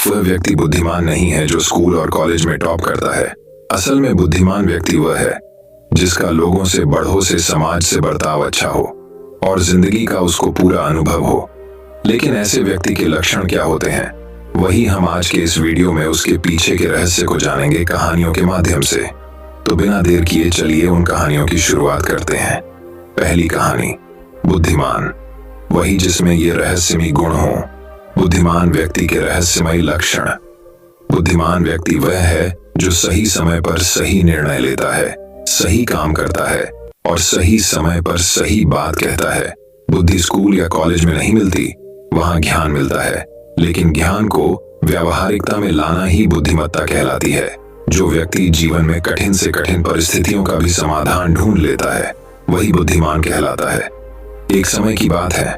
वह व्यक्ति बुद्धिमान नहीं है जो स्कूल और कॉलेज में टॉप करता है। असल में बुद्धिमान व्यक्ति वह है जिसका लोगों से, बड़ों से, समाज से बर्ताव अच्छा हो और जिंदगी का उसको पूरा अनुभव हो। लेकिन ऐसे व्यक्ति के लक्षण क्या होते हैं, वही हम आज के इस वीडियो में उसके पीछे के रहस्य को जानेंगे कहानियों के माध्यम से। तो बिना देर किए चलिए उन कहानियों की शुरुआत करते हैं। पहली कहानी, बुद्धिमान, वही जिसमें ये रहस्यमयी गुण हो। बुद्धिमान व्यक्ति के रहस्यमयी लक्षण। बुद्धिमान व्यक्ति वह है जो सही समय पर सही निर्णय लेता है, सही काम करता है और सही समय पर सही बात कहता है। बुद्धि स्कूल या कॉलेज में नहीं मिलती, वहां ज्ञान मिलता है, लेकिन ज्ञान को व्यावहारिकता में लाना ही बुद्धिमत्ता कहलाती है। जो व्यक्ति जीवन में कठिन से कठिन परिस्थितियों का भी समाधान ढूंढ लेता है, वही बुद्धिमान कहलाता है। एक समय की बात है,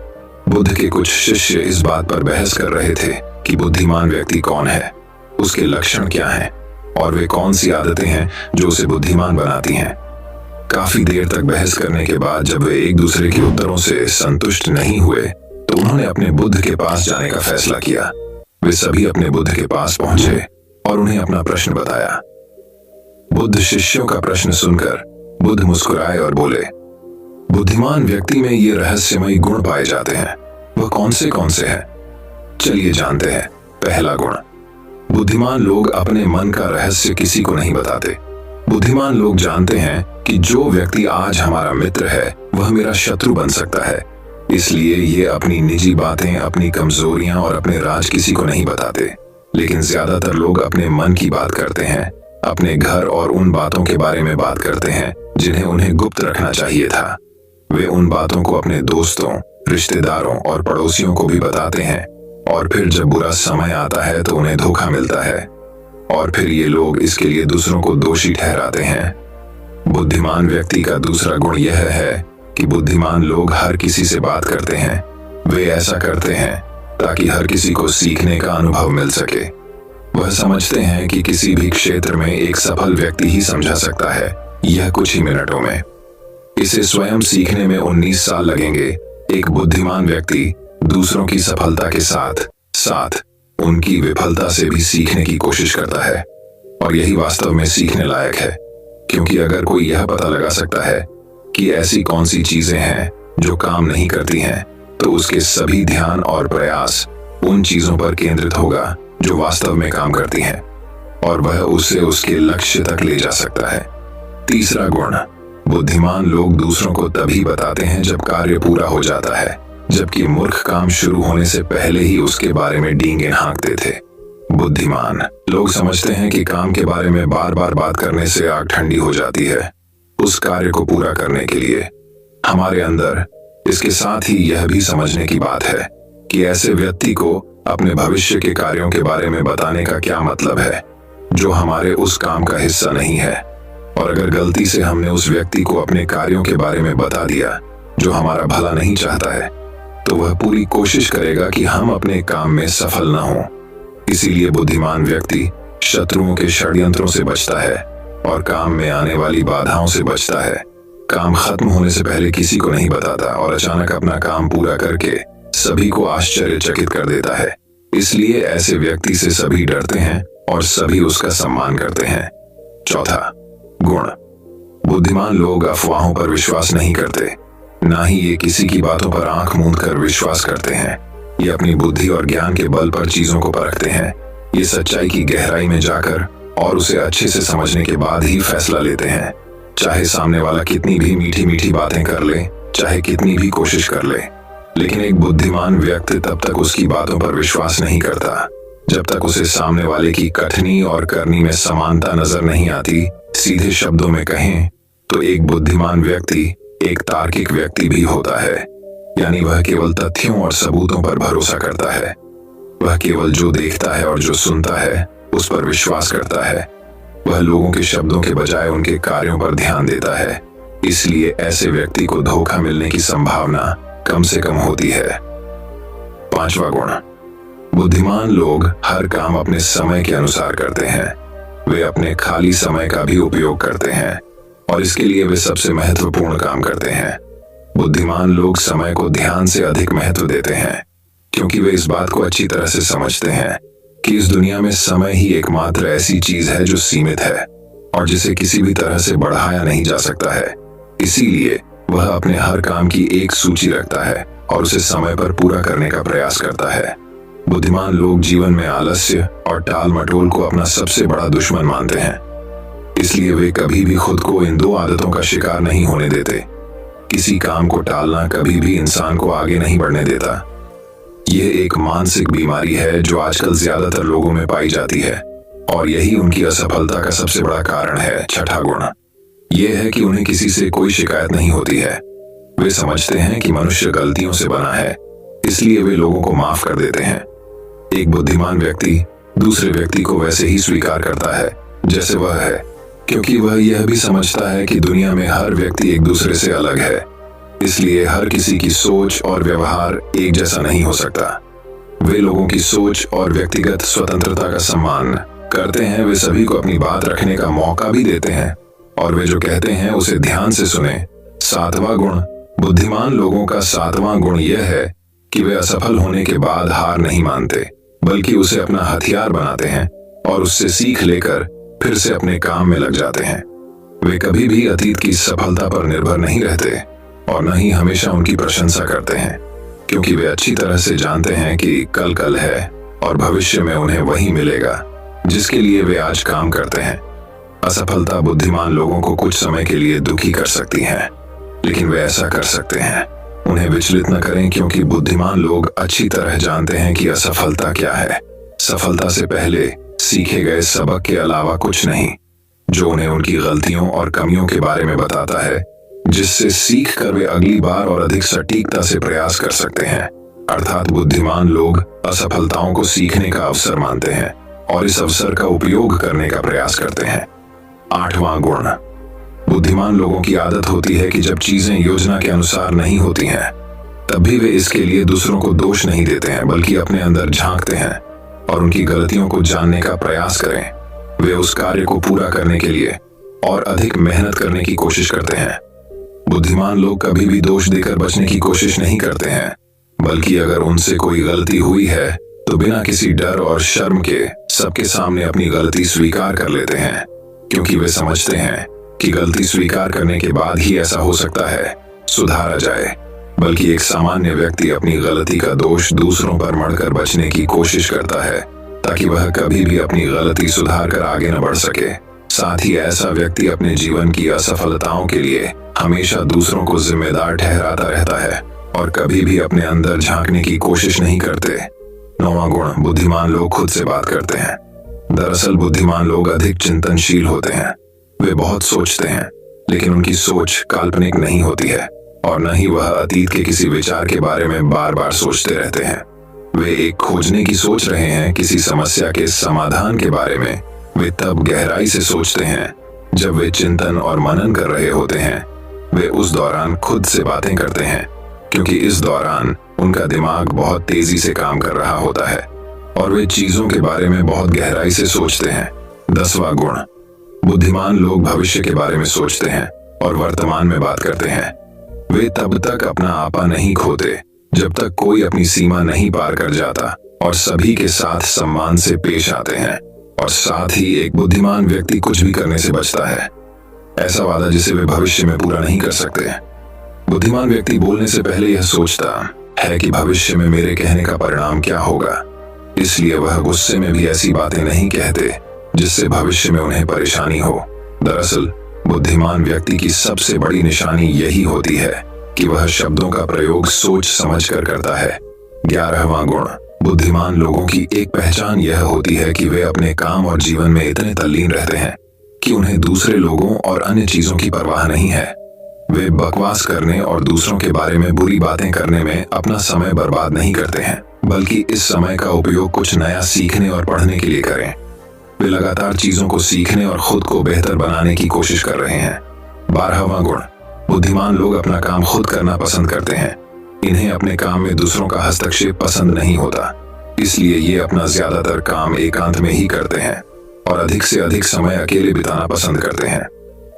बुद्ध के कुछ शिष्य इस बात पर बहस कर रहे थे कि बुद्धिमान व्यक्ति कौन है, उसके लक्षण क्या हैं और वे कौन सी आदतें हैं जो उसे बुद्धिमान बनाती हैं। काफी देर तक बहस करने के बाद जब वे एक दूसरे के उत्तरों से संतुष्ट नहीं हुए तो उन्होंने अपने बुद्ध के पास जाने का फैसला किया। वे सभी अपने बुद्ध के पास पहुंचे और उन्हें अपना प्रश्न बताया। बुद्ध शिष्यों का प्रश्न सुनकर बुद्ध मुस्कुराए और बोले, बुद्धिमान व्यक्ति में ये रहस्यमयी गुण पाए जाते हैं, वह कौन से हैं? चलिए जानते हैं। पहला गुण, बुद्धिमान लोग अपने मन का रहस्य किसी को नहीं बताते। बुद्धिमान लोग जानते हैं कि जो व्यक्ति आज हमारा मित्र है वह मेरा शत्रु बन सकता है, इसलिए ये अपनी निजी बातें, अपनी कमजोरियां और अपने राज किसी को नहीं बताते। लेकिन ज्यादातर लोग अपने मन की बात करते हैं, अपने घर और उन बातों के बारे में बात करते हैं जिन्हें उन्हें गुप्त रखना चाहिए था। वे उन बातों को अपने दोस्तों, रिश्तेदारों और पड़ोसियों को भी बताते हैं और फिर जब बुरा समय आता है तो उन्हें धोखा मिलता है और फिर ये लोग इसके लिए दूसरों को दोषी ठहराते हैं। बुद्धिमान व्यक्ति का दूसरा गुण यह है कि बुद्धिमान लोग हर किसी से बात करते हैं। वे ऐसा करते हैं ताकि हर किसी को सीखने का अनुभव मिल सके। वह समझते हैं कि किसी भी क्षेत्र में एक सफल व्यक्ति ही समझा सकता है यह कुछ ही मिनटों में। इसे स्वयं सीखने में 19 साल लगेंगे। एक बुद्धिमान व्यक्ति दूसरों की सफलता के साथ साथ उनकी विफलता से भी सीखने की कोशिश करता है और यही वास्तव में सीखने लायक है, क्योंकि अगर कोई यह पता लगा सकता है कि ऐसी कौन सी चीजें हैं जो काम नहीं करती हैं, तो उसके सभी ध्यान और प्रयास उन चीजों पर केंद्रित होगा जो वास्तव में काम करती हैं और वह उसे उसके लक्ष्य तक ले जा सकता है। तीसरा गुण, बुद्धिमान लोग दूसरों को तभी बताते हैं जब कार्य पूरा हो जाता है, जबकि मूर्ख काम शुरू होने से पहले ही उसके बारे में डींगे हाँकते थे। बुद्धिमान लोग समझते हैं कि काम के बारे में बार बार बात करने से आग ठंडी हो जाती है। उस कार्य को पूरा करने के लिए हमारे अंदर इसके साथ ही यह भी समझने की बात है कि ऐसे व्यक्ति को अपने भविष्य के कार्यों के बारे में बताने का क्या मतलब है जो हमारे उस काम का हिस्सा नहीं है। और अगर गलती से हमने उस व्यक्ति को अपने कार्यों के बारे में बता दिया जो हमारा भला नहीं चाहता है, तो वह पूरी कोशिश करेगा कि हम अपने काम में सफल न हों। इसीलिए बुद्धिमान व्यक्ति शत्रुओं के षड्यंत्रों से बचता है और काम में आने वाली बाधाओं से बचता है। काम खत्म होने से पहले किसी को नहीं बताता और अचानक अपना काम पूरा करके सभी को आश्चर्यचकित कर देता है। इसलिए ऐसे व्यक्ति से सभी डरते हैं और सभी उसका सम्मान करते हैं। चौथा गुण, बुद्धिमान लोग अफवाहों पर विश्वास नहीं करते, ना ही ये किसी की बातों पर आंख मूंद कर विश्वास करते हैं। ये अपनी बुद्धि और ज्ञान के बल पर चीजों को परखते हैं। ये सच्चाई की गहराई में जाकर और उसे अच्छे से समझने के बाद ही फैसला लेते हैं, चाहे सामने वाला कितनी भी मीठी मीठी बातें कर ले, चाहे कितनी भी कोशिश कर ले। लेकिन एक बुद्धिमान व्यक्ति तब तक उसकी बातों पर विश्वास नहीं करता जब तक उसे सामने वाले की कथनी और करनी में समानता नजर नहीं आती। सीधे शब्दों में कहें तो एक बुद्धिमान व्यक्ति एक तार्किक व्यक्ति भी होता है, यानी वह केवल तथ्यों और सबूतों पर भरोसा करता है। वह केवल जो देखता है और जो सुनता है उस पर विश्वास करता है। वह लोगों के शब्दों के बजाय उनके कार्यों पर ध्यान देता है। इसलिए ऐसे व्यक्ति को धोखा मिलने की संभावना कम से कम होती है। पांचवा गुण, बुद्धिमान लोग हर काम अपने समय के अनुसार करते हैं। वे अपने खाली समय का भी उपयोग करते हैं और इसके लिए वे सबसे महत्वपूर्ण काम करते हैं। बुद्धिमान लोग समय को ध्यान से अधिक महत्व देते हैं क्योंकि वे इस बात को अच्छी तरह से समझते हैं कि इस दुनिया में समय ही एकमात्र ऐसी चीज है जो सीमित है और जिसे किसी भी तरह से बढ़ाया नहीं जा सकता है। इसीलिए वह अपने हर काम की एक सूची रखता है और उसे समय पर पूरा करने का प्रयास करता है। बुद्धिमान लोग जीवन में आलस्य और टाल मटोल को अपना सबसे बड़ा दुश्मन मानते हैं। इसलिए वे कभी भी खुद को इन दो आदतों का शिकार नहीं होने देते। किसी काम को टालना कभी भी इंसान को आगे नहीं बढ़ने देता। यह एक मानसिक बीमारी है जो आजकल ज्यादातर लोगों में पाई जाती है और यही उनकी असफलता का सबसे बड़ा कारण है। छठा गुण यह है कि उन्हें किसी से कोई शिकायत नहीं होती है। वे समझते हैं कि मनुष्य गलतियों से बना है, इसलिए वे लोगों को माफ कर देते हैं। एक बुद्धिमान व्यक्ति दूसरे व्यक्ति को वैसे ही स्वीकार करता है जैसे वह है, क्योंकि वह यह भी समझता है कि दुनिया में हर व्यक्ति एक दूसरे से अलग है। इसलिए हर किसी की सोच और व्यवहार एक जैसा नहीं हो सकता। वे लोगों की सोच और व्यक्तिगत स्वतंत्रता का सम्मान करते हैं। वे सभी को अपनी बात रखने का मौका भी देते हैं और वे जो कहते हैं उसे ध्यान से सुने। सातवां गुण बुद्धिमान लोगों का सातवां गुण यह है कि वे असफल होने के बाद हार नहीं मानते, बल्कि उसे अपना हथियार बनाते हैं और उससे सीख लेकर फिर से अपने काम में लग जाते हैं। वे कभी भी अतीत की सफलता पर निर्भर नहीं रहते और न ही हमेशा उनकी प्रशंसा करते हैं, क्योंकि वे अच्छी तरह से जानते हैं कि कल है और भविष्य में उन्हें वही मिलेगा जिसके लिए वे आज काम करते हैं। असफलता बुद्धिमान लोगों को कुछ समय के लिए दुखी कर सकती है, लेकिन वे ऐसा कर सकते हैं। उन्हें विचलित न करें, क्योंकि बुद्धिमान लोग अच्छी तरह जानते हैं कि असफलता क्या है। सफलता से पहले सीखे गए सबक के अलावा कुछ नहीं, जो उन्हें उनकी गलतियों और कमियों के बारे में बताता है, जिससे सीख कर वे अगली बार और अधिक सटीकता से प्रयास कर सकते हैं। अर्थात बुद्धिमान लोग असफलताओं को सीखने का अवसर मानते हैं और इस अवसर का उपयोग करने का प्रयास करते हैं। आठवां गुण बुद्धिमान लोगों की आदत होती है कि जब चीजें योजना के अनुसार नहीं होती हैं, तब भी वे इसके लिए दूसरों को दोष नहीं देते हैं, बल्कि अपने अंदर झांकते हैं और उनकी गलतियों को जानने का प्रयास करें। वे उस कार्य को पूरा करने के लिए और अधिक मेहनत करने की कोशिश करते हैं। बुद्धिमान लोग कभी भी दोष देकर बचने की कोशिश नहीं करते हैं, बल्कि अगर उनसे कोई गलती हुई है तो बिना किसी डर और शर्म के सबके सामने अपनी गलती स्वीकार कर लेते हैं, क्योंकि वे समझते हैं कि गलती स्वीकार करने के बाद ही ऐसा हो सकता है सुधारा जाए। बल्कि एक सामान्य व्यक्ति अपनी गलती का दोष दूसरों पर मढ़कर बचने की कोशिश करता है, ताकि वह कभी भी अपनी गलती सुधार कर आगे न बढ़ सके। साथ ही ऐसा व्यक्ति अपने जीवन की असफलताओं के लिए हमेशा दूसरों को जिम्मेदार ठहराता रहता है और कभी भी अपने अंदर झांकने की कोशिश नहीं करते। नौवां गुण बुद्धिमान लोग खुद से बात करते हैं। दरअसल बुद्धिमान लोग अधिक चिंतनशील होते हैं। वे बहुत सोचते हैं, लेकिन उनकी सोच काल्पनिक नहीं होती है और न ही वह अतीत के किसी विचार के बारे में बार बार सोचते रहते हैं। वे एक खोजने की सोच रहे हैं। किसी समस्या के समाधान के बारे में वे तब गहराई से सोचते हैं जब वे चिंतन और मनन कर रहे होते हैं। वे उस दौरान खुद से बातें करते हैं, क्योंकि इस दौरान उनका दिमाग बहुत तेजी से काम कर रहा होता है और वे चीजों के बारे में बहुत गहराई से सोचते हैं। 10वां गुण बुद्धिमान लोग भविष्य के बारे में सोचते हैं और वर्तमान में बात करते हैं। वे तब तक अपना आपा नहीं खोते जब तक कोई अपनी सीमा नहीं पार कर जाता और सभी के साथ सम्मान से पेश आते हैं। और साथ ही एक बुद्धिमान व्यक्ति कुछ भी करने से बचता है, ऐसा वादा जिसे वे भविष्य में पूरा नहीं कर सकते। बुद्धिमान व्यक्ति बोलने से पहले यह सोचता है कि भविष्य में मेरे कहने का परिणाम क्या होगा, इसलिए वह गुस्से में भी ऐसी बातें नहीं कहते जिससे भविष्य में उन्हें परेशानी हो। दरअसल बुद्धिमान व्यक्ति की सबसे बड़ी निशानी यही होती है कि वह शब्दों का प्रयोग सोच समझकर करता है। 11वां गुण बुद्धिमान लोगों की एक पहचान यह होती है कि वे अपने काम और जीवन में इतने तल्लीन रहते हैं कि उन्हें दूसरे लोगों और अन्य चीजों की परवाह नहीं है। वे बकवास करने और दूसरों के बारे में बुरी बातें करने में अपना समय बर्बाद नहीं करते हैं, बल्कि इस समय का उपयोग कुछ नया सीखने और पढ़ने के लिए करें। वे लगातार चीजों को सीखने और खुद को बेहतर बनाने की कोशिश कर रहे हैं। 12वां गुण बुद्धिमान लोग अपना काम खुद करना पसंद करते हैं। इन्हें अपने काम में दूसरों का हस्तक्षेप पसंद नहीं होता, इसलिए ये अपना ज्यादातर काम एकांत में ही करते हैं और अधिक से अधिक समय अकेले बिताना पसंद करते हैं।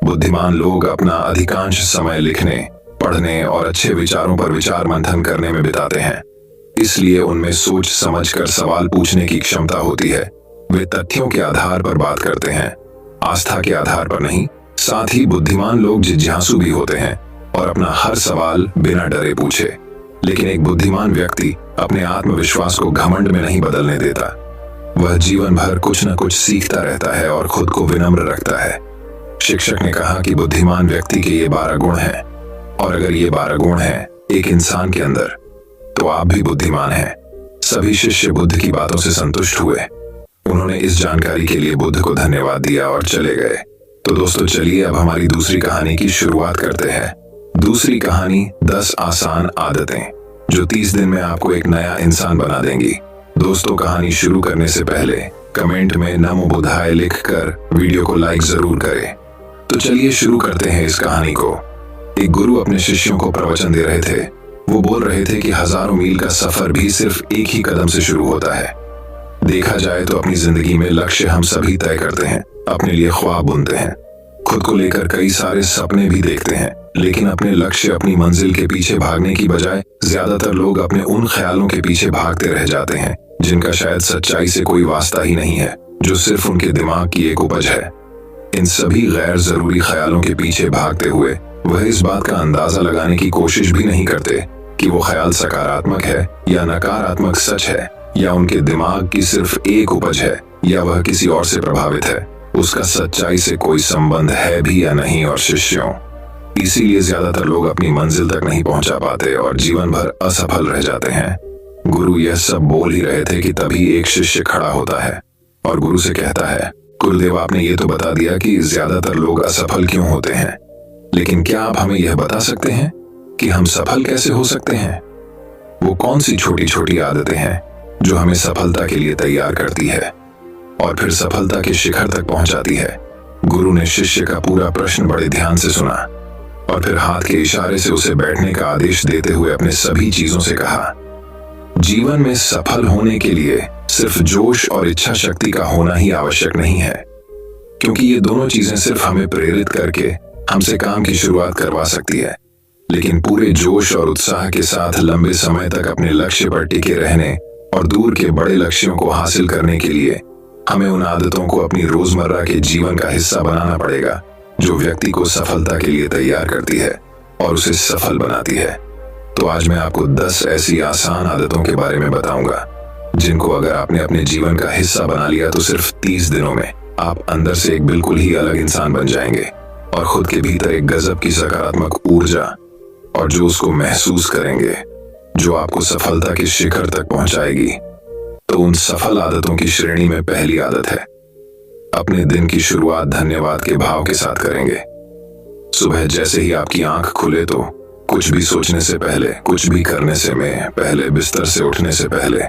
बुद्धिमान लोग अपना अधिकांश समय लिखने, पढ़ने और अच्छे विचारों पर विचार मंथन करने में बिताते हैं। इसलिए उनमें सोच समझकर सवाल पूछने की क्षमता होती है। वे तथ्यों के आधार पर बात करते हैं, आस्था के आधार पर नहीं। साथ ही बुद्धिमान लोग जिज्ञासु भी होते हैं और अपना हर सवाल बिना डरे पूछे। लेकिन एक बुद्धिमान व्यक्ति अपने आत्मविश्वास को घमंड में नहीं बदलने देता। वह जीवन भर कुछ न कुछ सीखता रहता है और खुद को विनम्र रखता है। शिक्षक ने कहा कि बुद्धिमान व्यक्ति के ये 12 गुण हैं, और अगर ये 12 गुण हैं एक इंसान के अंदर, तो आप भी बुद्धिमान हैं। सभी शिष्य बुद्ध की बातों से संतुष्ट हुए। उन्होंने इस जानकारी के लिए बुद्ध को धन्यवाद दिया और चले गए। तो दोस्तों, चलिए अब हमारी दूसरी कहानी की शुरुआत करते हैं। दूसरी कहानी 10 आसान आदतें जो 30 दिन में आपको एक नया इंसान बना देंगी। दोस्तों, कहानी शुरू करने से पहले कमेंट में नमो बुद्धाय लिखकर वीडियो को लाइक जरूर करें। तो चलिए शुरू करते हैं इस कहानी को। एक गुरु अपने शिष्यों को प्रवचन दे रहे थे। वो बोल रहे थे कि हजारों मील का सफर भी सिर्फ एक ही कदम से शुरू होता है। देखा जाए तो अपनी जिंदगी में लक्ष्य हम सभी तय करते हैं, अपने लिए ख्वाब बुनते हैं, खुद को लेकर कई सारे सपने भी देखते हैं। लेकिन अपने लक्ष्य, अपनी मंजिल के पीछे भागने की बजाय ज्यादातर लोग अपने उन ख्यालों के पीछे भागते रह जाते हैं जिनका शायद सच्चाई से कोई वास्ता ही नहीं है, जो सिर्फ उनके दिमाग की एक उपज है। इन सभी गैर जरूरी ख्यालों के पीछे भागते हुए वह इस बात का अंदाजा लगाने की कोशिश भी नहीं करते कि वो ख्याल सकारात्मक है या नकारात्मक, सच है या उनके दिमाग की सिर्फ एक उपज है, या वह किसी और से प्रभावित है, उसका सच्चाई से कोई संबंध है भी या नहीं। और शिष्यों, इसीलिए ज्यादातर लोग अपनी मंजिल तक नहीं पहुंचा पाते और जीवन भर असफल रह जाते हैं। गुरु यह सब बोल ही रहे थे कि तभी एक शिष्य खड़ा होता है और गुरु से कहता है, गुरुदेव, आपने ये तो बता दिया कि ज्यादातर लोग असफल क्यों होते हैं, लेकिन क्या आप हमें यह बता सकते हैं कि हम सफल कैसे हो सकते हैं? वो कौन सी छोटी छोटी आदतें हैं जो हमें सफलता के लिए तैयार करती है और फिर सफलता के शिखर तक पहुंचाती है? गुरु ने शिष्य का पूरा प्रश्न बड़े ध्यान से सुना और फिर हाथ के इशारे से उसे बैठने का आदेश देते हुए अपने सभी चीजों से कहा, जीवन में सफल होने के लिए सिर्फ जोश और इच्छा शक्ति का होना ही आवश्यक नहीं है, क्योंकि ये दोनों चीजें सिर्फ हमें प्रेरित करके हमसे काम की शुरुआत करवा सकती है। लेकिन पूरे जोश और उत्साह के साथ लंबे समय तक अपने लक्ष्य पर टिके रहने और दूर के बड़े लक्ष्यों को हासिल करने के लिए हमें उन आदतों को अपनी रोजमर्रा के जीवन का हिस्सा बनाना पड़ेगा जो व्यक्ति को सफलता के लिए तैयार करती है और उसे सफल बनाती है। तो आज मैं आपको 10 ऐसी आसान आदतों के बारे में बताऊंगा जिनको अगर आपने अपने जीवन का हिस्सा बना लिया तो सिर्फ 30 दिनों में आप अंदर से एक बिल्कुल ही अलग इंसान बन जाएंगे और खुद के भीतर एक गजब की सकारात्मक ऊर्जा और जोश को महसूस करेंगे जो आपको सफलता के शिखर तक पहुंचाएगी। तो उन सफल आदतों की श्रेणी में पहली आदत है, अपने दिन की शुरुआत धन्यवाद के भाव के साथ करेंगे। सुबह जैसे ही आपकी आंख खुले तो कुछ भी सोचने से पहले, कुछ भी करने से पहले, बिस्तर से उठने से पहले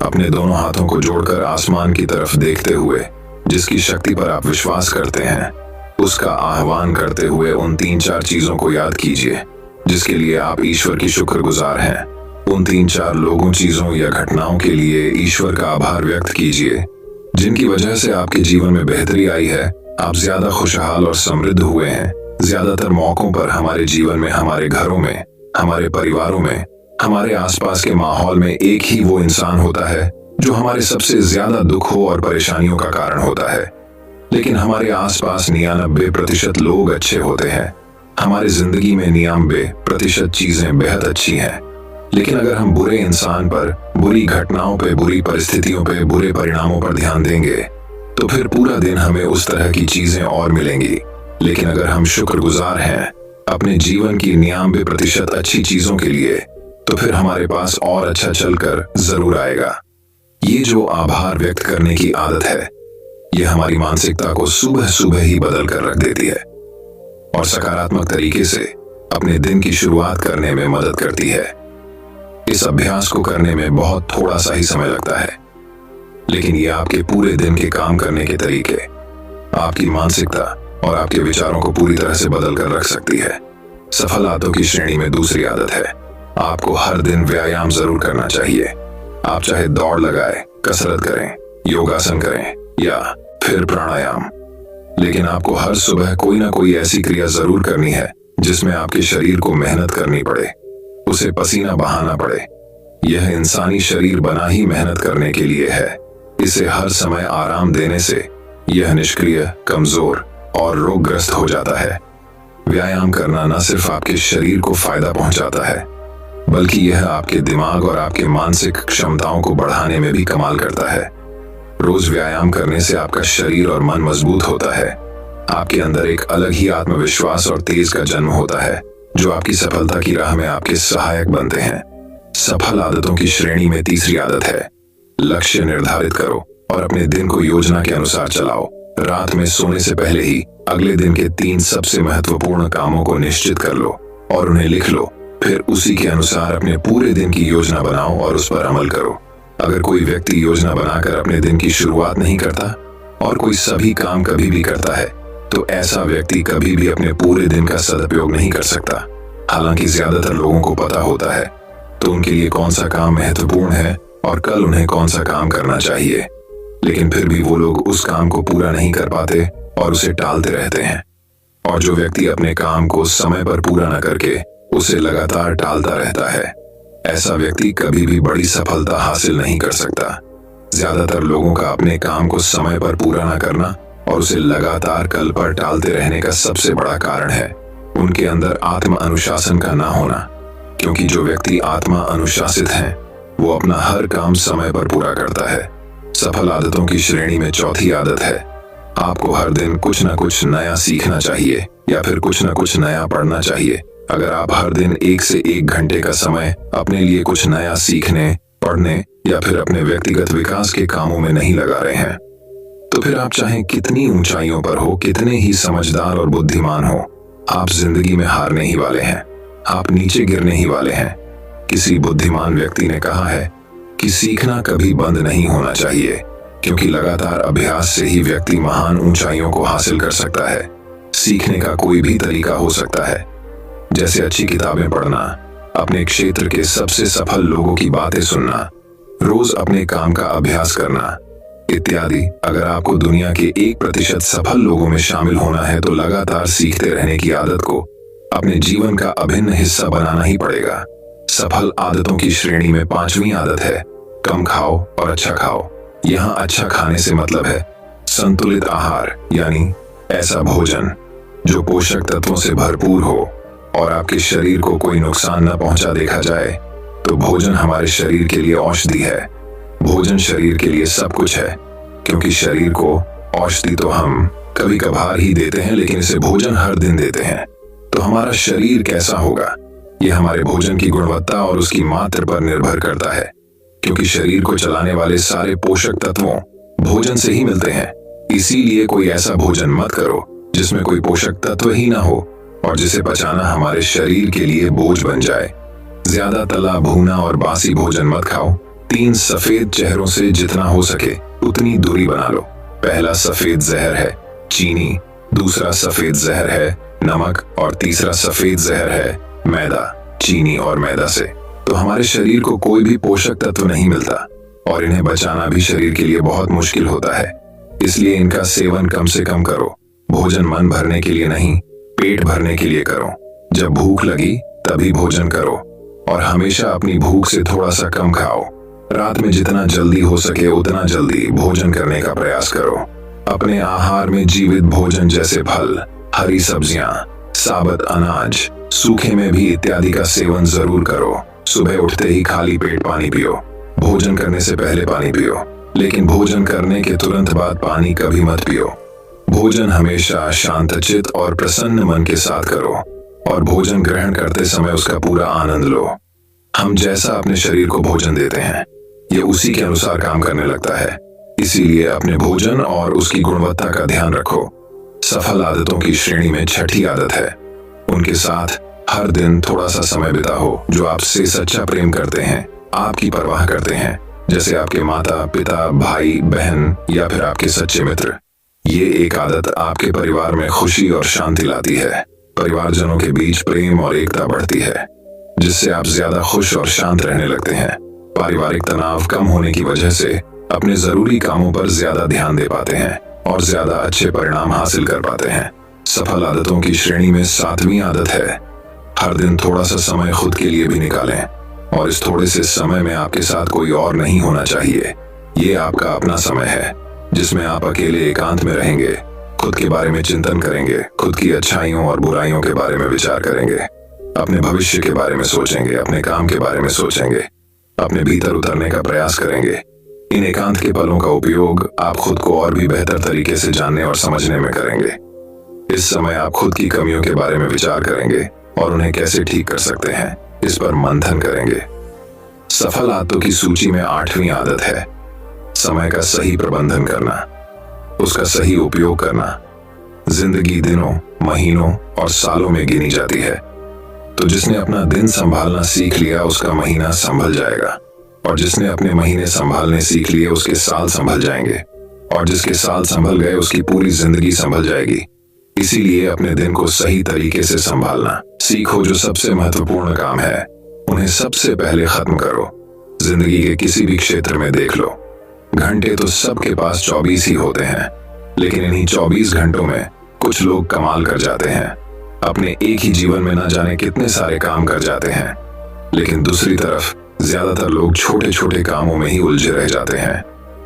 अपने दोनों हाथों को जोड़कर आसमान की तरफ देखते हुए जिसकी शक्ति पर आप विश्वास करते हैं उसका आह्वान करते हुए उन 3-4 चीजों को याद कीजिए जिसके लिए आप ईश्वर की शुक्रगुजार हैं। उन 3-4 लोगों, चीजों या घटनाओं के लिए ईश्वर का आभार व्यक्त कीजिए जिनकी वजह से आपके जीवन में बेहतरी आई है, आप ज्यादा खुशहाल और समृद्ध हुए हैं। ज्यादातर मौकों पर हमारे जीवन में, हमारे घरों में, हमारे परिवारों में, हमारे आसपास के माहौल में एक ही वो इंसान होता है जो हमारे सबसे ज्यादा दुखों और परेशानियों का कारण होता है। लेकिन हमारे आसपास 99% लोग अच्छे होते हैं। हमारी जिंदगी में 99% चीजें बेहद अच्छी हैं। लेकिन अगर हम बुरे इंसान पर, बुरी घटनाओं पे, बुरी परिस्थितियों पे, बुरे परिणामों पर ध्यान देंगे तो फिर पूरा दिन हमें उस तरह की चीजें और मिलेंगी। लेकिन अगर हम शुक्रगुजार हैं अपने जीवन की 99% अच्छी चीजों के लिए, तो फिर हमारे पास और अच्छा चलकर जरूर आएगा। ये जो आभार व्यक्त करने की आदत है, ये हमारी मानसिकता को सुबह सुबह ही बदल कर रख देती है और सकारात्मक तरीके से अपने दिन की शुरुआत करने में मदद करती है। इस अभ्यास को करने में बहुत थोड़ा सा ही समय लगता है, लेकिन ये आपके पूरे दिन के काम करने के तरीके, आपकी मानसिकता और आपके विचारों को पूरी तरह से बदल कर रख सकती है। सफल आदतों की श्रेणी में दूसरी आदत है, आपको हर दिन व्यायाम जरूर करना चाहिए। आप चाहे दौड़ लगाएं, कसरत करें, योगासन करें या फिर प्राणायाम, लेकिन आपको हर सुबह कोई ना कोई ऐसी क्रिया जरूर करनी है जिसमें आपके शरीर को मेहनत करनी पड़े, उसे पसीना बहाना पड़े। यह इंसानी शरीर बना ही मेहनत करने के लिए है। इसे हर समय आराम देने से यह निष्क्रिय, कमजोर और रोगग्रस्त हो जाता है। व्यायाम करना न सिर्फ आपके शरीर को फायदा पहुंचाता है, बल्कि यह आपके दिमाग और आपके मानसिक क्षमताओं को बढ़ाने में भी कमाल करता है। रोज व्यायाम करने से आपका शरीर और मन मजबूत होता है। आपके अंदर एक अलग ही आत्मविश्वास और तेज का जन्म होता है, जो आपकी सफलता की राह में आपके सहायक बनते हैं। सफल आदतों की श्रेणी में तीसरी आदत है, लक्ष्य निर्धारित करो और अपने दिन को योजना के अनुसार चलाओ। रात में सोने से पहले ही अगले दिन के 3 सबसे महत्वपूर्ण कामों को निश्चित कर लो और उन्हें लिख लो। फिर उसी के अनुसार अपने पूरे दिन की योजना बनाओ और उस पर अमल करो। अगर कोई व्यक्ति योजना बनाकर अपने दिन की शुरुआत नहीं करता और कोई सभी काम कभी भी करता है, तो ऐसा व्यक्ति कभी भी अपने पूरे दिन का सदुपयोग नहीं कर सकता। हालांकि ज्यादातर लोगों को पता होता है तो उनके लिए कौन सा काम महत्वपूर्ण है और कल उन्हें कौन सा काम करना चाहिए, लेकिन फिर भी वो लोग उस काम को पूरा नहीं कर पाते और उसे टालते रहते हैं। और जो व्यक्ति अपने काम को समय पर पूरा न करके उसे लगातार टालता रहता है, ऐसा व्यक्ति कभी भी बड़ी सफलता हासिल नहीं कर सकता। ज्यादातर लोगों का अपने काम को समय पर पूरा न करना और उसे लगातार कल पर टालते रहने का सबसे बड़ा कारण है उनके अंदर आत्म अनुशासन का ना होना। क्योंकि जो व्यक्ति आत्मा अनुशासित है वो अपना हर काम समय पर पूरा करता है। सफल आदतों की श्रेणी में चौथी आदत है, आपको हर दिन कुछ न कुछ नया सीखना चाहिए या फिर कुछ न कुछ नया पढ़ना चाहिए। अगर आप हर दिन 1 से 1 घंटे का समय अपने लिए कुछ नया सीखने, पढ़ने या फिर अपने व्यक्तिगत विकास के कामों में नहीं लगा रहे हैं, तो फिर आप चाहे कितनी ऊंचाइयों पर हो, कितने ही समझदार और बुद्धिमान हो, आप जिंदगी में हारने ही वाले हैं। आप नीचे गिरने ही वाले हैं। किसी बुद्धिमान व्यक्ति ने कहा है कि सीखना कभी बंद नहीं होना चाहिए, क्योंकि लगातार अभ्यास से ही व्यक्ति महान ऊंचाइयों को हासिल कर सकता है। सीखने का कोई भी तरीका हो सकता है, जैसे अच्छी किताबें पढ़ना, अपने क्षेत्र के सबसे सफल लोगों की बातें सुनना, रोज अपने काम का अभ्यास करना इत्यादि। अगर आपको दुनिया के 1% सफल लोगों में शामिल होना है तो लगातार सीखते रहने की आदत को अपने जीवन का अभिन्न हिस्सा बनाना ही पड़ेगा। सफल आदतों की श्रेणी में 5वीं आदत है, कम खाओ और अच्छा खाओ। यहाँ अच्छा खाने से मतलब है संतुलित आहार, यानी ऐसा भोजन जो पोषक तत्वों से भरपूर हो और आपके शरीर को कोई नुकसान न पहुंचा देखा जाए। तो भोजन हमारे शरीर के लिए औषधि है। भोजन शरीर के लिए सब कुछ है, क्योंकि शरीर को औषधि तो हम कभी कभार ही देते हैं, लेकिन इसे भोजन हर दिन देते हैं। तो हमारा शरीर कैसा होगा, यह हमारे भोजन की गुणवत्ता और उसकी मात्रा पर निर्भर करता है, क्योंकि शरीर को चलाने वाले सारे पोषक तत्वों भोजन से ही मिलते हैं। इसीलिए कोई ऐसा भोजन मत करो जिसमें कोई पोषक तत्व ही ना हो और जिसे पचाना हमारे शरीर के लिए बोझ बन जाए। ज्यादा तला भुना और बासी भोजन मत खाओ। 3 सफेद चेहरों से जितना हो सके उतनी दूरी बना लो। पहला सफेद जहर है चीनी, दूसरा सफेद जहर है नमक और तीसरा सफेद जहर है मैदा। चीनी और मैदा से तो हमारे शरीर को कोई भी पोषक तत्व नहीं मिलता और इन्हें बचाना भी शरीर के लिए बहुत मुश्किल होता है। इसलिए इनका सेवन कम से कम करो। भोजन मन भरने के लिए नहीं, पेट भरने के लिए करो। जब भूख लगी तभी भोजन करो और हमेशा अपनी भूख से थोड़ा सा कम खाओ। रात में जितना जल्दी हो सके उतना जल्दी भोजन करने का प्रयास करो। अपने आहार में जीवित भोजन जैसे फल, हरी सब्जियां, साबुत अनाज, सूखे में भी इत्यादि का सेवन जरूर करो। सुबह उठते ही खाली पेट पानी पियो। भोजन करने से पहले पानी पियो, लेकिन भोजन करने के तुरंत बाद पानी कभी मत पियो। भोजन हमेशा शांतचित्त और प्रसन्न मन के साथ करो और भोजन ग्रहण करते समय उसका पूरा आनंद लो। हम जैसा अपने शरीर को भोजन देते हैं, ये उसी के अनुसार काम करने लगता है। इसीलिए अपने भोजन और उसकी गुणवत्ता का ध्यान रखो। सफल आदतों की श्रेणी में 6ठी आदत है, उनके साथ हर दिन थोड़ा सा समय बिताओ। जो आपसे सच्चा प्रेम करते हैं, आपकी परवाह करते हैं, जैसे आपके माता पिता, भाई बहन या फिर आपके सच्चे मित्र। ये एक आदत आपके परिवार में खुशी और शांति लाती है। परिवारजनों के बीच प्रेम और एकता बढ़ती है, जिससे आप ज्यादा खुश और शांत रहने लगते हैं। पारिवारिक तनाव कम होने की वजह से अपने जरूरी कामों पर ज्यादा ध्यान दे पाते हैं और ज्यादा अच्छे परिणाम हासिल कर पाते हैं। सफल आदतों की श्रेणी में 7वीं आदत है, हर दिन थोड़ा सा समय खुद के लिए भी निकालें। और इस थोड़े से समय में आपके साथ कोई और नहीं होना चाहिए। ये आपका अपना समय है जिसमें आप अकेले एकांत में रहेंगे, खुद के बारे में चिंतन करेंगे, खुद की अच्छाइयों और बुराइयों के बारे में विचार करेंगे, अपने भविष्य के बारे में सोचेंगे, अपने काम के बारे में सोचेंगे, अपने भीतर उतरने का प्रयास करेंगे। इन एकांत के पलों का उपयोग आप खुद को और भी बेहतर तरीके से जानने और समझने में करेंगे। इस समय आप खुद की कमियों के बारे में विचार करेंगे और उन्हें कैसे ठीक कर सकते हैं, इस पर मंथन करेंगे। सफल आदतों की सूची में 8वीं आदत है समय का सही प्रबंधन करना, उसका सही उपयोग करना। जिंदगी दिनों, महीनों और सालों में गिनी जाती है, तो जिसने अपना दिन संभालना सीख लिया उसका महीना संभल जाएगा, और जिसने अपने महीने संभालने सीख लिए उसके साल संभल जाएंगे, और जिसके साल संभल गए उसकी पूरी जिंदगी संभल जाएगी। इसीलिए अपने दिन को सही तरीके से संभालना सीखो। जो सबसे महत्वपूर्ण काम है उन्हें सबसे पहले खत्म करो। जिंदगी के किसी भी क्षेत्र में देख लो, घंटे तो सबके पास 24 ही होते हैं, लेकिन इन्हीं 24 घंटों में कुछ लोग कमाल कर जाते हैं। अपने एक ही जीवन में न जाने कितने सारे काम कर जाते हैं, लेकिन दूसरी तरफ ज्यादातर लोग छोटे छोटे कामों में ही उलझे रह जाते हैं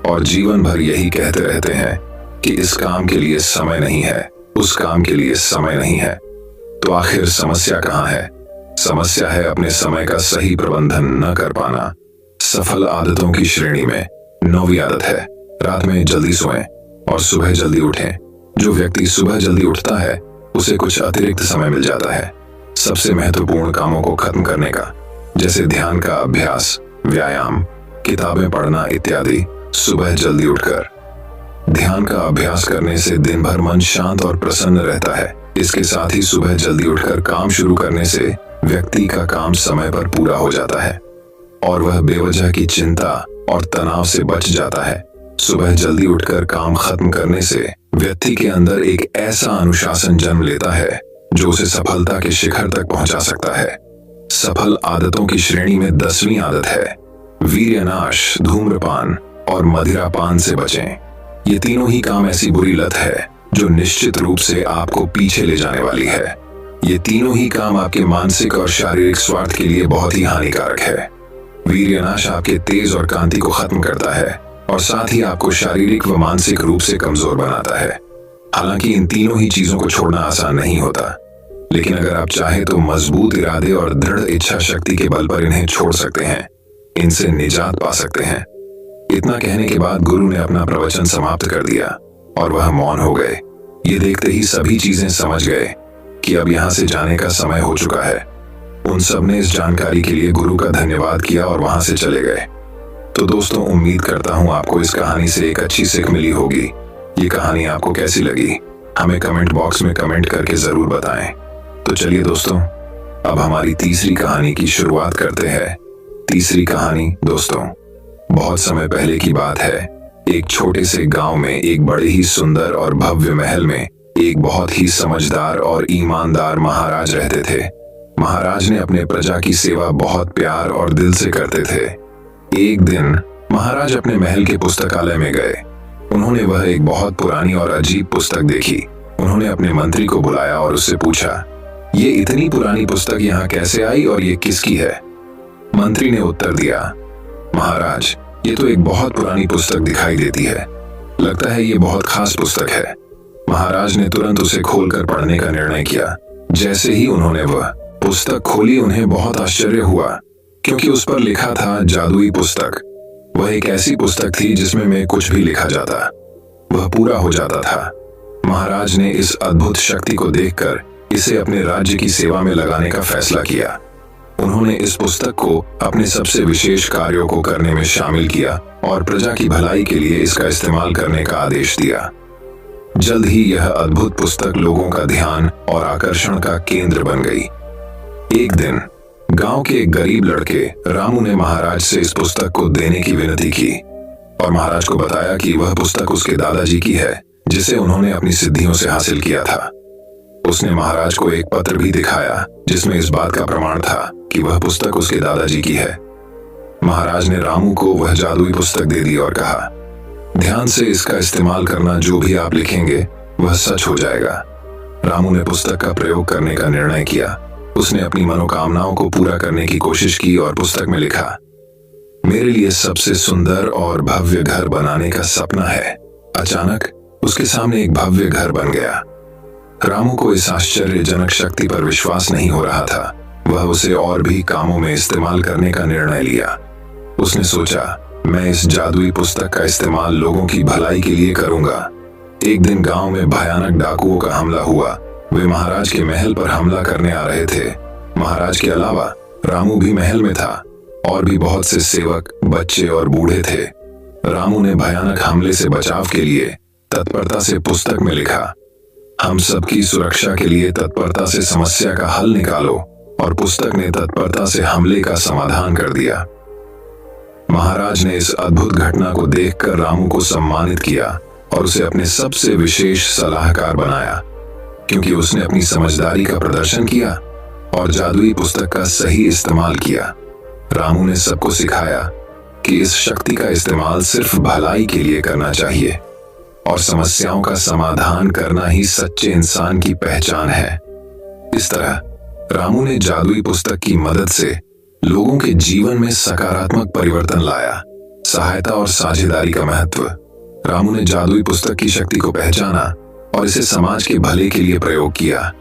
और जीवन भर यही कहते रहते हैं कि इस काम के लिए समय नहीं है, उस काम के लिए समय नहीं है। तो आखिर समस्या कहाँ है? समस्या है अपने समय का सही प्रबंधन न कर पाना। सफल आदतों की श्रेणी में 9वीं आदत है रात में जल्दी सोएं और सुबह जल्दी उठें। जो व्यक्ति सुबह जल्दी उठता है उसे कुछ अतिरिक्त समय मिल जाता है सबसे महत्वपूर्ण कामों को खत्म करने का, जैसे ध्यान का अभ्यास, व्यायाम, किताबें पढ़ना इत्यादि। सुबह जल्दी उठकर ध्यान का अभ्यास करने से दिन भर मन शांत और प्रसन्न रहता है। इसके साथ ही सुबह जल्दी उठकर काम शुरू करने से व्यक्ति का काम समय पर पूरा हो जाता है और वह बेवजह की चिंता और तनाव से बच जाता है। सुबह जल्दी उठकर काम खत्म करने से व्यक्ति के अंदर एक ऐसा अनुशासन जन्म लेता है जो उसे सफलता के शिखर तक पहुंचा सकता है। सफल आदतों की श्रेणी में 10वीं आदत है वीर्यनाश, धूम्रपान और मदिरापान से बचें। ये तीनों ही काम ऐसी बुरी लत है जो निश्चित रूप से आपको पीछे ले जाने वाली है। ये तीनों ही काम आपके मानसिक और शारीरिक स्वार्थ के लिए बहुत ही हानिकारक है। वीर्यनाश आपके तेज और कांति को खत्म करता है और साथ ही आपको शारीरिक व मानसिक रूप से कमजोर बनाता है। हालांकि इन तीनों ही चीजों को छोड़ना आसान नहीं होता, लेकिन अगर आप चाहें तो मजबूत इरादे और दृढ़ इच्छा शक्ति के बल पर इन्हें छोड़ सकते हैं, इनसे निजात पा सकते हैं। इतना कहने के बाद गुरु ने अपना प्रवचन समाप्त कर दिया और वह मौन हो गए। ये देखते ही सभी चीजें समझ गए कि अब यहाँ से जाने का समय हो चुका है। उन सब ने इस जानकारी के लिए गुरु का धन्यवाद किया और वहां से चले गए। तो दोस्तों, उम्मीद करता हूँ आपको इस कहानी से एक अच्छी सीख मिली होगी। ये कहानी आपको कैसी लगी हमें कमेंट बॉक्स में कमेंट करके जरूर बताएं। तो चलिए दोस्तों, अब हमारी तीसरी कहानी की शुरुआत करते हैं। तीसरी कहानी दोस्तों बहुत समय पहले की बात है। एक छोटे से गांव में एक बड़े ही सुंदर और भव्य महल में एक बहुत ही समझदार और ईमानदार महाराज रहते थे। महाराज ने अपने प्रजा की सेवा बहुत प्यार और दिल से करते थे। एक दिन महाराज अपने महल के पुस्तकालय में गए। उन्होंने वह एक बहुत पुरानी और अजीब पुस्तक देखी। उन्होंने अपने मंत्री को बुलाया और उससे पूछा, ये इतनी पुरानी पुस्तक यहाँ कैसे आई और ये किसकी है? मंत्री ने उत्तर दिया, महाराज, ये तो एक बहुत पुरानी पुस्तक दिखाई देती है। लगता है ये बहुत खास पुस्तक है। महाराज ने तुरंत उसे खोलकर पढ़ने का निर्णय किया। जैसे ही उन्होंने वह पुस्तक खोली उन्हें बहुत आश्चर्य हुआ, क्योंकि उस पर लिखा था जादुई पुस्तक। वह एक ऐसी पुस्तक थी जिसमें कुछ भी लिखा जाता वह पूरा हो जाता था। महाराज ने इस अद्भुत शक्ति को देखकर इसे अपने राज्य की सेवा में लगाने का फैसला किया। उन्होंने इस पुस्तक को अपने सबसे विशेष कार्यों को करने में शामिल किया और प्रजा की भलाई के लिए इसका इस्तेमाल करने का आदेश दिया। जल्द ही यह अद्भुत पुस्तक लोगों का ध्यान और आकर्षण का केंद्र बन गई। एक दिन गांव के एक गरीब लड़के रामू ने महाराज से इस पुस्तक को देने की विनती की और महाराज को बताया कि वह पुस्तक उसके दादाजी की है, जिसे उन्होंने अपनी सिद्धियों से हासिल किया था। उसने महाराज को एक पत्र भी दिखाया जिसमें इस बात का प्रमाण था कि वह पुस्तक उसके दादाजी की है। महाराज ने रामू को वह जादुई पुस्तक दे दी और कहा, ध्यान से इसका इस्तेमाल करना, जो भी आप लिखेंगे वह सच हो जाएगा। रामू ने पुस्तक का प्रयोग करने का निर्णय किया उसने अपनी मनोकामनाओं को पूरा करने की कोशिश की और पुस्तक में लिखा, मेरे लिए सबसे सुंदर और भव्य घर बनाने का सपना है। अचानक उसके सामने एक भव्य घर बन गया। रामू को इस आश्चर्यजनक शक्ति पर विश्वास नहीं हो रहा था। वह उसे और भी कामों में इस्तेमाल करने का निर्णय लिया। उसने सोचा, मैं इस जादुई पुस्तक का इस्तेमाल लोगों की भलाई के लिए करूंगा। एक दिन गांव में भयानक डाकुओं का हमला हुआ। वे महाराज के महल पर हमला करने आ रहे थे। महाराज के अलावा रामू भी महल में था और भी बहुत से सेवक, बच्चे और बूढ़े थे। रामू ने भयानक हमले से बचाव के लिए तत्परता से पुस्तक में लिखा, हम सबकी सुरक्षा के लिए तत्परता से समस्या का हल निकालो, और पुस्तक ने तत्परता से हमले का समाधान कर दिया। महाराज ने इस अद्भुत घटना को देखकर रामू को सम्मानित किया और उसे अपने सबसे विशेष सलाहकार बनाया, क्योंकि उसने अपनी समझदारी का प्रदर्शन किया और जादुई पुस्तक का सही इस्तेमाल किया। रामू ने सबको सिखाया कि इस शक्ति का इस्तेमाल सिर्फ भलाई के लिए करना चाहिए और समस्याओं का समाधान करना ही सच्चे इंसान की पहचान है। इस तरह रामू ने जादुई पुस्तक की मदद से लोगों के जीवन में सकारात्मक परिवर्तन लाया। सहायता और साझेदारी का महत्व। रामू ने जादुई पुस्तक की शक्ति को पहचाना और इसे समाज के भले के लिए प्रयोग किया।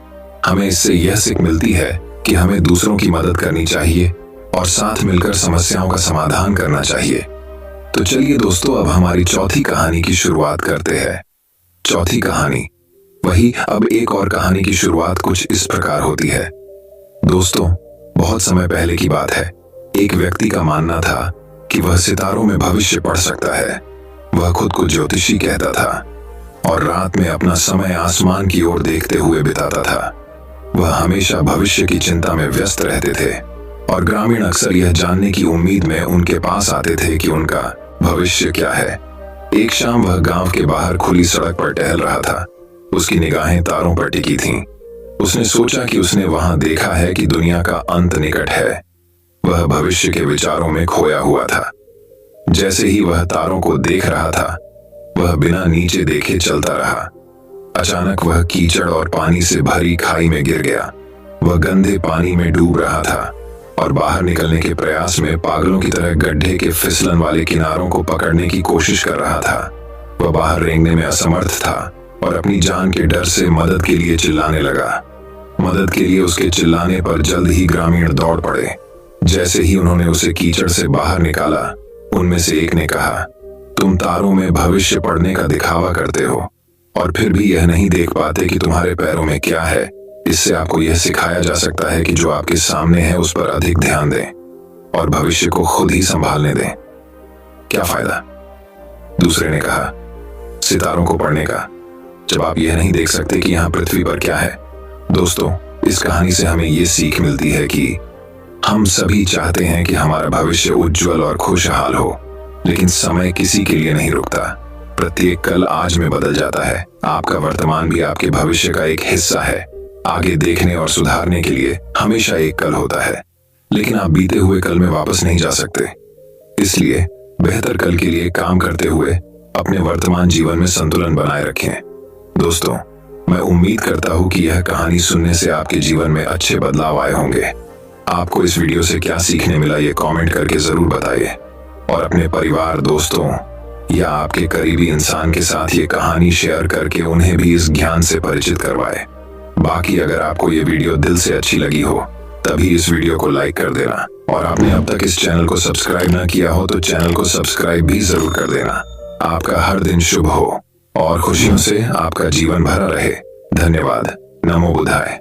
हमें इससे यह सीख मिलती है कि हमें दूसरों की मदद करनी चाहिए और साथ मिलकर समस्याओं का समाधान करना चाहिए। तो चलिए दोस्तों, अब हमारी चौथी कहानी की शुरुआत करते हैं। चौथी कहानी वही। अब एक और कहानी की शुरुआत कुछ इस प्रकार होती है। दोस्तों, बहुत समय पहले की बात है। एक व्यक्ति का मानना था कि वह सितारों में भविष्य पढ़ सकता है। वह खुद को ज्योतिषी कहता था और रात में अपना समय आसमान की ओर देखते हुए बिताता था। वह हमेशा भविष्य की चिंता में व्यस्त रहते थे और ग्रामीण अक्सर यह जानने की उम्मीद में उनके पास आते थे कि उनका भविष्य क्या है। एक शाम वह गांव के बाहर खुली सड़क पर टहल रहा था। उसकी निगाहें तारों पर टिकी थीं। उसने सोचा कि उसने वहां देखा है कि दुनिया का अंत निकट है। वह भविष्य के विचारों में खोया हुआ था। जैसे ही वह तारों को देख रहा था, वह बिना नीचे देखे चलता रहा। अचानक वह कीचड़ और पानी से भरी खाई में गिर गया। वह गंदे पानी में डूब रहा था और बाहर निकलने के प्रयास में पागलों की तरह गड्ढे के फिसलन वाले किनारों को पकड़ने की कोशिश कर रहा था। वह बाहर रेंगने में असमर्थ था और अपनी जान के डर से मदद के लिए चिल्लाने लगा। मदद के लिए उसके चिल्लाने पर जल्द ही ग्रामीण दौड़ पड़े। जैसे ही उन्होंने उसे कीचड़ से बाहर निकाला, उनमें से एक ने कहा, तुम तारों में भविष्य पढ़ने का दिखावा करते हो और फिर भी यह नहीं देख पाते कि तुम्हारे पैरों में क्या है। इससे आपको यह सिखाया जा सकता है कि जो आपके सामने है उस पर अधिक ध्यान दें और भविष्य को खुद ही संभालने दें। क्या फायदा? दूसरे ने कहा, सितारों को पढ़ने का, जब आप यह नहीं देख सकते कि यहाँ पृथ्वी पर क्या है। दोस्तों, इस कहानी से हमें ये सीख मिलती है कि हम सभी चाहते हैं कि हमारा भविष्य उज्जवल और खुशहाल हो, लेकिन समय किसी के लिए नहीं रुकता। प्रत्येक कल आज में बदल जाता है। आपका वर्तमान भी आपके भविष्य का एक हिस्सा है। आगे देखने और सुधारने के लिए हमेशा एक कल होता है, लेकिन आप बीते हुए कल में वापस नहीं जा सकते। इसलिए बेहतर कल के लिए काम करते हुए अपने वर्तमान जीवन में संतुलन बनाए रखें। दोस्तों, मैं उम्मीद करता हूं कि यह कहानी सुनने से आपके जीवन में अच्छे बदलाव आए होंगे। आपको इस वीडियो से क्या सीखने मिला, ये कमेंट करके जरूर बताइए और अपने परिवार, दोस्तों या आपके करीबी इंसान के साथ ये कहानी शेयर करके उन्हें भी इस ज्ञान से परिचित करवाएं। बाकी अगर आपको ये वीडियो दिल से अच्छी लगी हो, तभी इस वीडियो को लाइक कर देना और आपने अब तक इस चैनल को सब्सक्राइब ना किया हो तो चैनल को सब्सक्राइब भी जरूर कर देना। आपका हर दिन शुभ हो और खुशियों से आपका जीवन भरा रहे। धन्यवाद। नमो बुद्धाय।